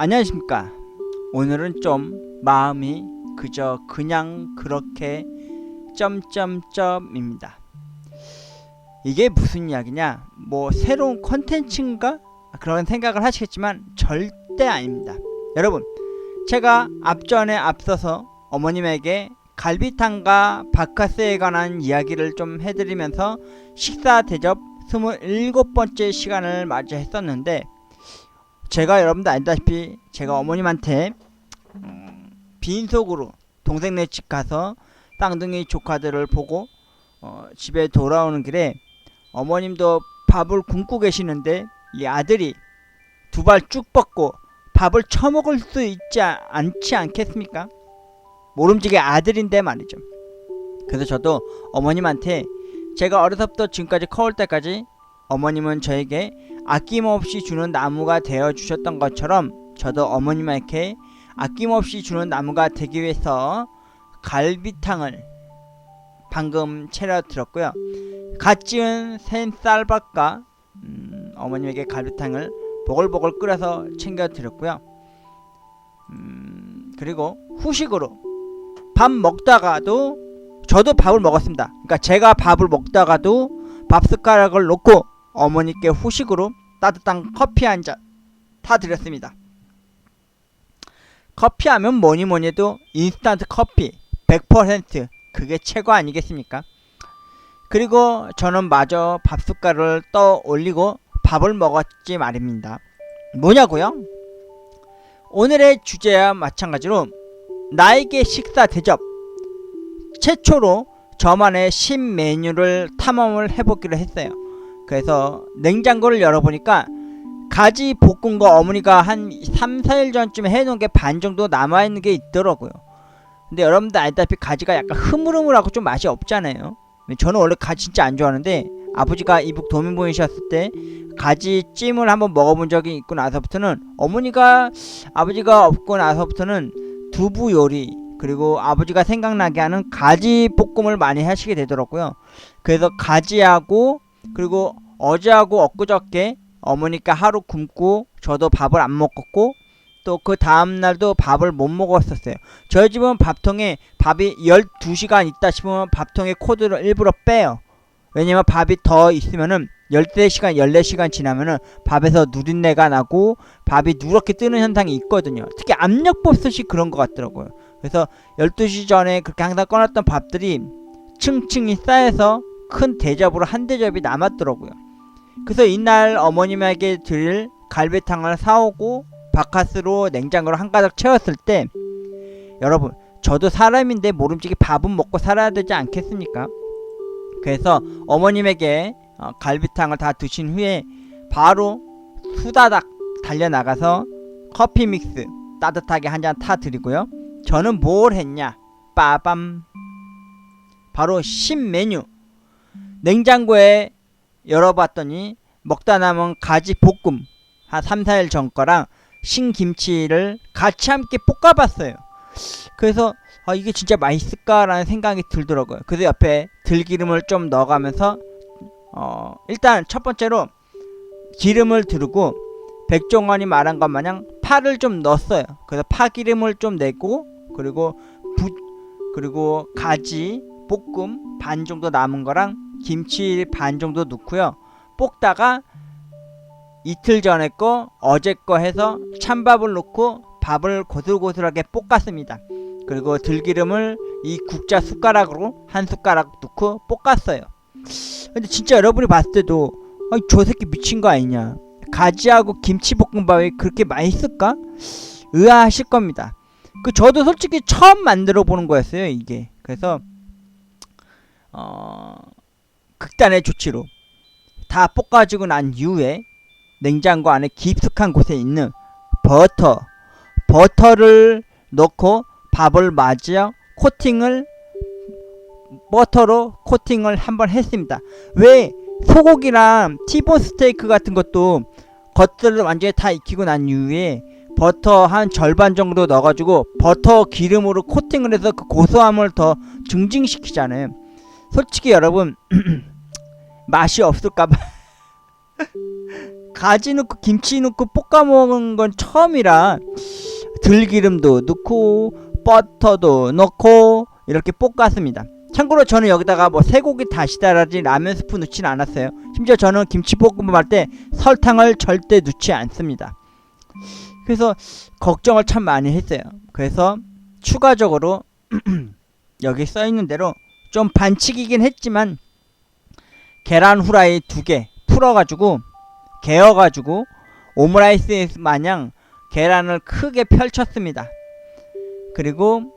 안녕하십니까. 오늘은 좀 마음이 그냥 그렇게 점점점입니다. 이게 무슨 이야기냐, 뭐 새로운 컨텐츠인가 그런 생각을 하시겠지만 절대 아닙니다. 여러분, 제가 앞전에 앞서서 어머님에게 갈비탕과 바카스에 관한 이야기를 좀 해드리면서 식사 대접 27번째 시간을 맞이했었는데, 제가 여러분들 알다시피 제가 어머님한테 빈속으로 동생네 집 가서 쌍둥이 조카들을 보고 집에 돌아오는 길에 어머님도 밥을 굶고 계시는데 이 아들이 두 발 쭉 뻗고 밥을 처먹을 수 있지 않지 않겠습니까? 모름지기 아들인데 말이죠. 그래서 저도 어머님한테, 제가 어려서부터 지금까지 커올 때까지 어머님은 저에게 아낌없이 주는 나무가 되어 주셨던 것처럼, 저도 어머님에게 아낌없이 주는 나무가 되기 위해서 갈비탕을 방금 차려 드렸고요. 갓 지은 생쌀밥과 어머님에게 갈비탕을 보글보글 끓여서 챙겨 드렸고요. 그리고 후식으로 밥 먹다가도 저도 밥을 먹었습니다. 그러니까 제가 밥을 먹다가도 밥 숟가락을 놓고 어머니께 후식으로 따뜻한 커피 한 잔 타드렸습니다. 커피 하면 뭐니뭐니해도 인스턴트 커피 100% 그게 최고 아니겠습니까? 그리고 저는 마저 밥 숟가락을 떠 올리고 밥을 먹었지 말입니다. 뭐냐고요? 오늘의 주제와 마찬가지로 나에게 식사 대접, 최초로 저만의 신메뉴를 탐험을 해보기로 했어요. 그래서 냉장고를 열어보니까 가지 볶은 거 어머니가 한 3, 4일 전쯤에 해놓은 게 반 정도 남아있는 게 있더라고요. 근데 여러분들 알다시피 가지가 약간 흐물흐물하고 좀 맛이 없잖아요. 저는 원래 가지 진짜 안 좋아하는데, 아버지가 이북 도민분이셨을 때 가지 찜을 한번 먹어본 적이 있고 나서부터는, 아버지가 없고 나서부터는 두부 요리, 그리고 아버지가 생각나게 하는 가지 볶음을 많이 하시게 되더라고요. 그래서 가지하고, 그리고 어제하고 엊그저께 어머니가 하루 굶고 저도 밥을 안 먹었고, 또 그 다음날도 밥을 못 먹었었어요. 저희 집은 밥통에 밥이 12시간 있다 싶으면 밥통에 코드를 일부러 빼요. 왜냐면 밥이 더 있으면은 13시간 14시간 지나면은 밥에서 누린내가 나고 밥이 누렇게 뜨는 현상이 있거든요. 특히 압력밥솥이 그런 것 같더라고요. 그래서 12시 전에 그렇게 항상 꺼놨던 밥들이 층층이 쌓여서 큰 대접으로 한 대접이 남았더라고요. 그래서 이날 어머님에게 드릴 갈비탕을 사오고 바카스로 냉장고로 한가득 채웠을 때, 여러분, 저도 사람인데 모름지기 밥은 먹고 살아야 되지 않겠습니까? 그래서 어머님에게 갈비탕을 다 드신 후에 바로 수다닥 달려나가서 커피 믹스 따뜻하게 한 잔 타드리고요. 저는 뭘 했냐? 빠밤! 바로 신메뉴! 냉장고에 열어봤더니 먹다 남은 가지 볶음 한 3, 4일 전 거랑 신김치를 같이 함께 볶아봤어요. 그래서 이게 진짜 맛있을까라는 생각이 들더라고요. 그래서 옆에 들기름을 좀 넣어가면서 일단 첫 번째로 기름을 두르고 백종원이 말한 것 마냥 파를 좀 넣었어요. 그래서 파기름을 좀 내고, 그리고 가지 볶음 반 정도 남은 거랑 김치 반 정도 넣고요. 볶다가 이틀 전에 거 어제 거 해서 찬밥을 넣고 밥을 고슬고슬하게 볶았습니다. 그리고 들기름을 이 국자 숟가락으로 한 숟가락 넣고 볶았어요. 근데 진짜 여러분이 봤을 때도 저 새끼 미친 거 아니냐, 가지하고 김치볶음밥이 그렇게 맛있을까? 의아하실 겁니다. 저도 솔직히 처음 만들어 보는 거였어요, 이게. 그래서 극단의 조치로 다 볶아지고 난 이후에 냉장고 안에 깊숙한 곳에 있는 버터를 넣고 밥을 마저 버터로 코팅을 한번 했습니다. 왜 소고기랑 티본 스테이크 같은 것도 겉들을 완전히 다 익히고 난 이후에 버터 한 절반 정도 넣어가지고 버터 기름으로 코팅을 해서 그 고소함을 더 증진시키잖아요. 솔직히 여러분 맛이 없을까봐 가지 넣고 김치 넣고 볶아 먹은 건 처음이라 들기름도 넣고 버터도 넣고 이렇게 볶았습니다. 참고로 저는 여기다가 뭐 쇠고기 다시다라든지 라면 스프 넣지는 않았어요. 심지어 저는 김치볶음밥 할 때 설탕을 절대 넣지 않습니다. 그래서 걱정을 참 많이 했어요. 그래서 추가적으로 여기 써있는 대로 좀 반칙이긴 했지만 계란 후라이 2개 풀어가지고 개어가지고 오므라이스 마냥 계란을 크게 펼쳤습니다. 그리고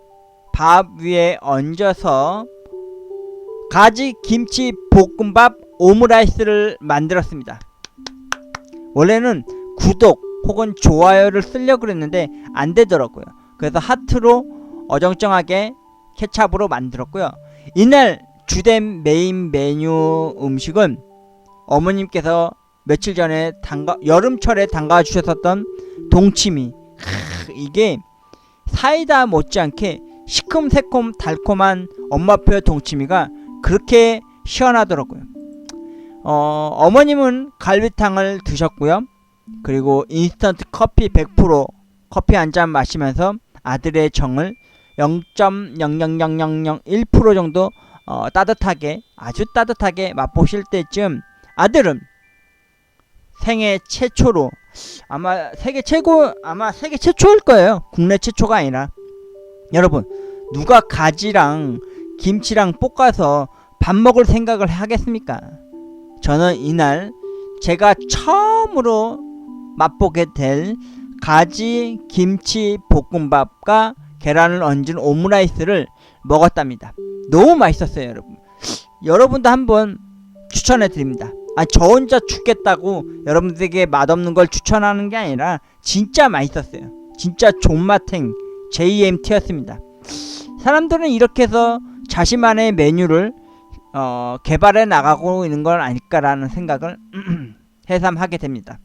밥 위에 얹어서 가지 김치 볶음밥 오므라이스를 만들었습니다. 원래는 구독 혹은 좋아요를 쓰려고 그랬는데 안 되더라고요. 그래서 하트로 어정쩡하게 케찹으로 만들었고요. 이날 주된 메인 메뉴 음식은 어머님께서 며칠 전에 여름철에 담가주셨었던 동치미. 이게 사이다 못지않게 시큼새콤 달콤한 엄마표 동치미가 그렇게 시원하더라고요. 어머님은 갈비탕을 드셨고요. 그리고 인스턴트 커피 100% 커피 한 잔 마시면서 아들의 정을 0.00001% 정도 따뜻하게, 아주 따뜻하게 맛보실 때쯤 아들은 생애 최초로 아마 세계 최초일 거예요. 국내 최초가 아니라. 여러분, 누가 가지랑 김치랑 볶아서 밥 먹을 생각을 하겠습니까? 저는 이날 제가 처음으로 맛보게 될 가지 김치 볶음밥과 계란을 얹은 오므라이스를 먹었답니다. 너무 맛있었어요, 여러분. 여러분도 한번 추천해 드립니다. 저 혼자 죽겠다고 여러분들에게 맛없는 걸 추천하는 게 아니라 진짜 맛있었어요. 진짜 존맛행 JMT였습니다. 사람들은 이렇게 해서 자신만의 메뉴를 개발해 나가고 있는 건 아닐까라는 생각을 해삼하게 됩니다.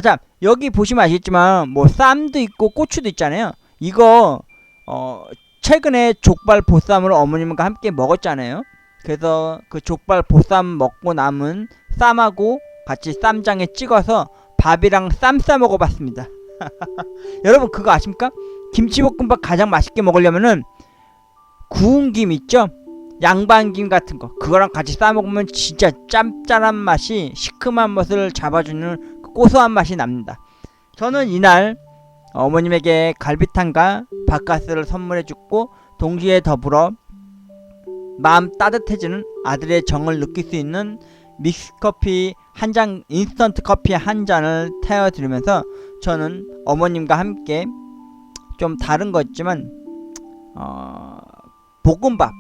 자, 여기 보시면 아시겠지만 뭐 쌈도 있고 고추도 있잖아요. 이거 최근에 족발 보쌈을 어머님과 함께 먹었잖아요. 그래서 그 족발 보쌈 먹고 남은 쌈하고 같이 쌈장에 찍어서 밥이랑 쌈 싸 먹어봤습니다. 여러분 그거 아십니까? 김치볶음밥 가장 맛있게 먹으려면은 구운 김 있죠? 양반김 같은 거 그거랑 같이 싸 먹으면 진짜 짭짤한 맛이 시큼한 맛을 잡아주는 그 고소한 맛이 납니다. 저는 이날 어머님에게 갈비탕과 밥가스를 선물해줬고 동시에 더불어 마음 따뜻해지는 아들의 정을 느낄 수 있는 믹스커피 한 잔, 인스턴트 커피 한 잔을 태워드리면서 저는 어머님과 함께 좀 다른 거였지만 볶음밥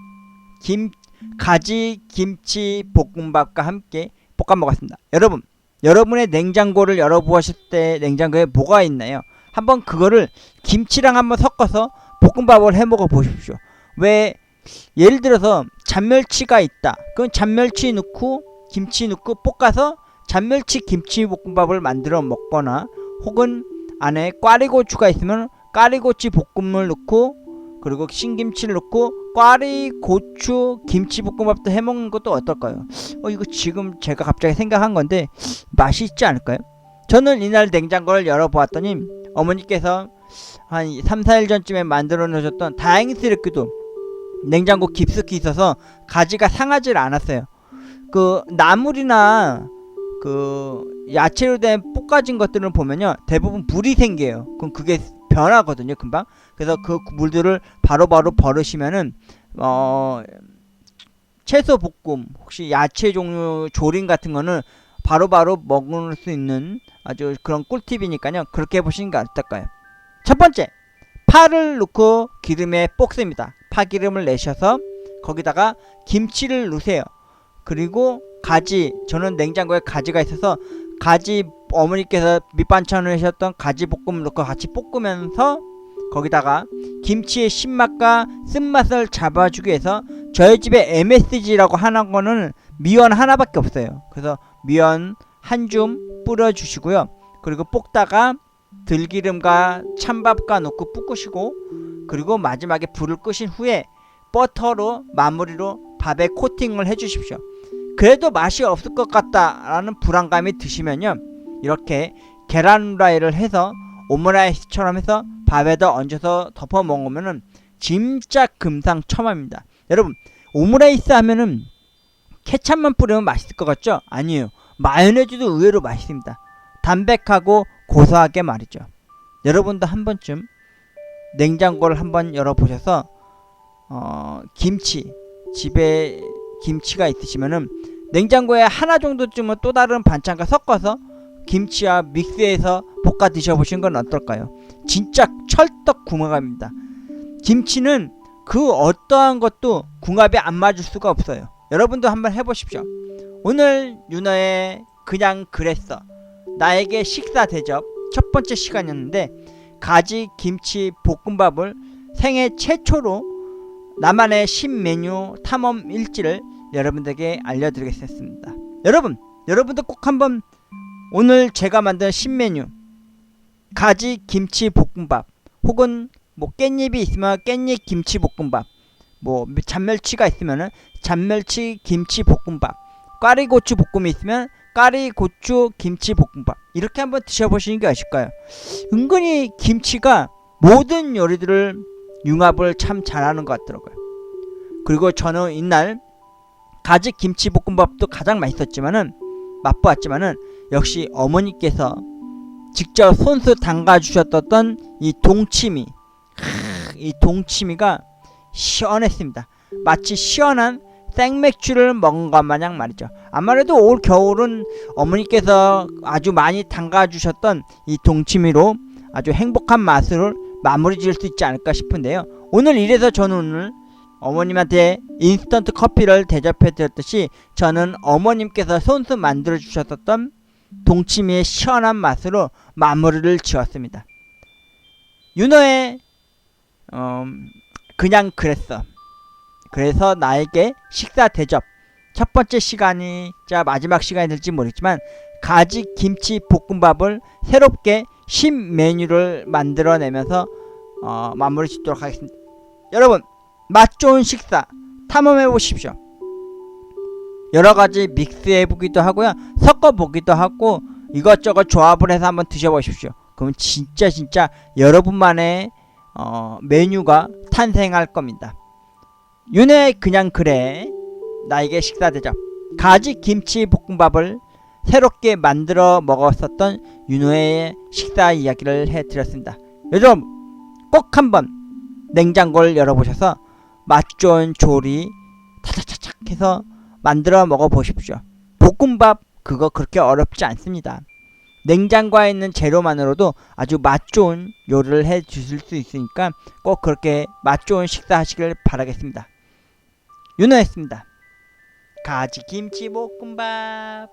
가지 김치 볶음밥과 함께 볶아 먹었습니다. 여러분, 여러분의 냉장고를 열어보았을 때 냉장고에 뭐가 있나요? 한번 그거를 김치랑 한번 섞어서 볶음밥을 해 먹어 보십시오. 왜 예를 들어서 잔멸치가 있다. 그럼 잔멸치 넣고 김치 넣고 볶아서 잔멸치 김치 볶음밥을 만들어 먹거나 혹은 안에 꽈리고추가 있으면 꽈리고추 볶음을 넣고 그리고 신김치를 넣고 꽈리고추 김치볶음밥도 해먹는 것도 어떨까요? 이거 지금 제가 갑자기 생각한 건데 맛이 있지 않을까요? 저는 이날 냉장고를 열어보았더니 어머니께서 한 3, 4일 전쯤에 만들어 놓으셨던 다행스럽게도 냉장고 깊숙이 있어서 가지가 상하지 않았어요. 그 나물이나 그 야채로 된 볶아진 것들을 보면요 대부분 물이 생겨요. 그럼 그게 변하거든요 금방. 그래서 그 물들을 바로바로 버리시면은 채소 볶음 혹시 야채 종류 조림 같은 거는 바로바로 먹을 수 있는 아주 그런 꿀팁이니까요. 그렇게 해보시는 게 어떨까요? 첫 번째, 파를 넣고 기름에 볶습니다. 파기름을 내셔서 거기다가 김치를 넣으세요. 그리고 가지, 저는 냉장고에 가지가 있어서 가지 어머니께서 밑반찬을 하셨던 가지 볶음을 넣고 같이 볶으면서 거기다가 김치의 신맛과 쓴맛을 잡아주기 위해서 저희 집에 MSG라고 하는 거는 미원 하나밖에 없어요. 그래서 미원 한 줌 뿌려주시고요. 그리고 볶다가 들기름과 찬밥과 넣고 볶으시고 그리고 마지막에 불을 끄신 후에 버터로 마무리로 밥에 코팅을 해주십시오. 그래도 맛이 없을 것 같다라는 불안감이 드시면요 이렇게 계란 후라이를 해서 오므라이스처럼 해서 밥에다 얹어서 덮어 먹으면은 진짜 금상첨화입니다. 여러분, 오므라이스 하면은 케찹만 뿌리면 맛있을 것 같죠? 아니에요. 마요네즈도 의외로 맛있습니다. 담백하고 고소하게 말이죠. 여러분도 한 번쯤 냉장고를 한번 열어보셔서 김치, 집에 김치가 있으시면은 냉장고에 하나 정도쯤은 또 다른 반찬과 섞어서 김치와 믹스해서 볶아 드셔보신 건 어떨까요? 진짜 찰떡궁합입니다. 김치는 그 어떠한 것도 궁합이 안 맞을 수가 없어요. 여러분도 한번 해보십시오. 오늘 윤어의 그냥 그랬어, 나에게 식사 대접 첫 번째 시간이었는데, 가지 김치 볶음밥을 생애 최초로 나만의 신메뉴 탐험 일지를 여러분들에게 알려드리겠습니다. 여러분도 꼭 한번 오늘 제가 만든 신메뉴 가지 김치 볶음밥, 혹은 뭐 깻잎이 있으면 깻잎 김치 볶음밥, 뭐 잔멸치가 있으면 잔멸치 김치 볶음밥, 꽈리고추 볶음이 있으면 꽈리고추 김치 볶음밥, 이렇게 한번 드셔보시는 게 어떨까요? 은근히 김치가 모든 요리들을 융합을 참 잘하는 것 같더라고요. 그리고 저는 이날 가지 김치 볶음밥도 가장 맛보았지만은 역시 어머니께서 직접 손수 담가주셨던 이 동치미, 이 동치미가 시원했습니다. 마치 시원한 생맥주를 먹은 것 마냥 말이죠. 아무래도 올 겨울은 어머니께서 아주 많이 담가주셨던 이 동치미로 아주 행복한 맛으로 마무리 지을 수 있지 않을까 싶은데요. 이래서 저는 오늘 어머님한테 인스턴트 커피를 대접해 드렸듯이, 저는 어머님께서 손수 만들어 주셨던 동치미의 시원한 맛으로 마무리를 지었습니다. 윤어의 그냥 그랬어, 그래서 나에게 식사 대접 첫 번째 시간이 마지막 시간이 될지 모르겠지만, 가지 김치 볶음밥을 새롭게 신메뉴를 만들어내면서 마무리 짓도록 하겠습니다. 여러분, 맛 좋은 식사 탐험해 보십시오. 여러가지 믹스해 보기도 하고요, 섞어 보기도 하고, 이것저것 조합을 해서 한번 드셔보십시오. 그럼 진짜 여러분만의 메뉴가 탄생할 겁니다. 윤의 그냥 그래, 나에게 식사 대접 가지 김치 볶음밥을 새롭게 만들어 먹었었던 윤호의 식사 이야기를 해드렸습니다. 여러분 꼭 한번 냉장고를 열어보셔서 맛 좋은 조리 차차차착 해서 만들어 먹어보십시오. 볶음밥 그거 그렇게 어렵지 않습니다. 냉장고에 있는 재료만으로도 아주 맛 좋은 요리를 해 주실 수 있으니까 꼭 그렇게 맛 좋은 식사 하시길 바라겠습니다. 윤호였습니다. 가지 김치 볶음밥.